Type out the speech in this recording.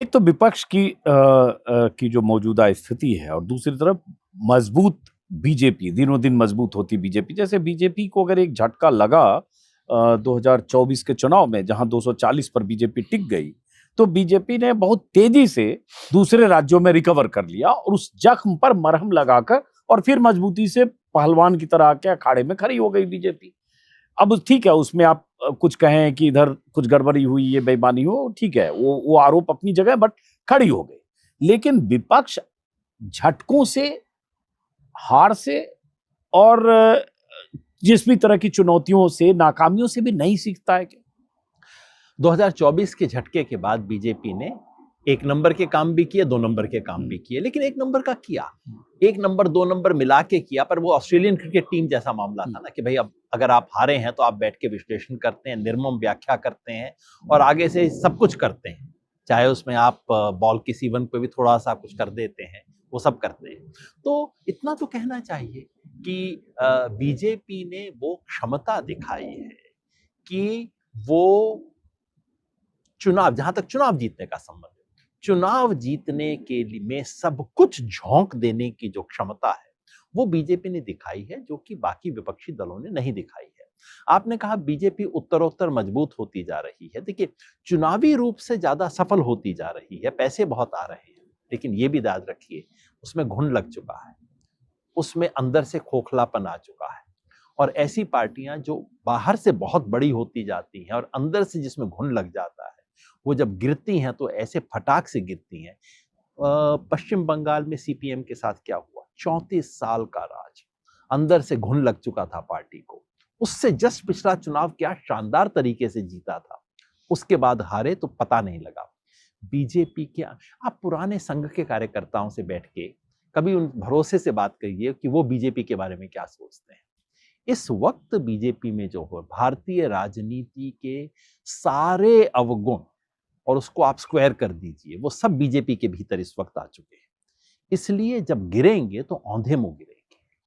एक तो विपक्ष की जो मौजूदा स्थिति है और दूसरी तरफ मजबूत बीजेपी, दिनों दिन मजबूत होती बीजेपी। जैसे बीजेपी को अगर एक झटका लगा 2024 के चुनाव में, जहां 240 पर बीजेपी टिक गई, तो बीजेपी ने बहुत तेजी से दूसरे राज्यों में रिकवर कर लिया और उस जख्म पर मरहम लगाकर और फिर मजबूती से पहलवान की तरह आके अखाड़े में खड़ी हो गई बीजेपी। अब ठीक है, उसमें आप कुछ कहें कि इधर कुछ गड़बड़ी हुई, ये बेईमानी हो, ठीक है, वो आरोप अपनी जगह, बट खड़ी हो गई। लेकिन विपक्ष झटकों से, हार से और जिस भी तरह की चुनौतियों से, नाकामियों से भी नहीं सीखता है क्या? 2024 के झटके के बाद बीजेपी ने एक नंबर के काम भी किए, दो नंबर के काम भी किए, लेकिन एक नंबर का किया, एक नंबर दो नंबर मिला के किया। पर वो ऑस्ट्रेलियन क्रिकेट टीम जैसा मामला था ना कि भाई अब अगर आप हारे हैं तो आप बैठ के विश्लेषण करते हैं, निर्मम व्याख्या करते हैं और आगे से सब कुछ करते हैं, चाहे उसमें आप बॉल की सीवन पे भी थोड़ा सा कुछ कर देते हैं, वो सब करते हैं। तो इतना तो कहना चाहिए कि बीजेपी ने वो क्षमता दिखाई है कि वो चुनाव, जहां तक चुनाव जीतने का संबंध है, चुनाव जीतने के लिए में सब कुछ झोंक देने की जो क्षमता है वो बीजेपी ने दिखाई है, जो कि बाकी विपक्षी दलों ने नहीं दिखाई है। आपने कहा बीजेपी उत्तरोत्तर मजबूत होती जा रही है। देखिए, चुनावी रूप से ज्यादा सफल होती जा रही है, पैसे बहुत आ रहे हैं, लेकिन ये भी याद रखिए उसमें घुन लग चुका है, उसमें अंदर से खोखलापन आ चुका है। और ऐसी पार्टियां जो बाहर से बहुत बड़ी होती जाती हैं और अंदर से जिसमें घुन लग जाता है, वो जब गिरती हैं तो ऐसे फटाक से गिरती हैं। पश्चिम बंगाल में सीपीएम के साथ क्या हुआ? 34 साल का राज, अंदर से घुन लग चुका था पार्टी को। उससे जस्ट पिछला चुनाव क्या शानदार तरीके से जीता था, उसके बाद हारे तो पता नहीं लगा। बीजेपी क्या, आप पुराने संघ के कार्यकर्ताओं से बैठ के कभी उन भरोसे से बात करिए कि वो बीजेपी के बारे में क्या सोचते हैं। इस वक्त बीजेपी में जो हो, भारतीय राजनीति के सारे अवगुण, और उसको आप स्क्वायर कर दीजिए, वो सब बीजेपी के भीतर इस वक्त आ चुके हैं। इसलिए जब गिरेंगे तो औंधे मुंह गिरेंगे।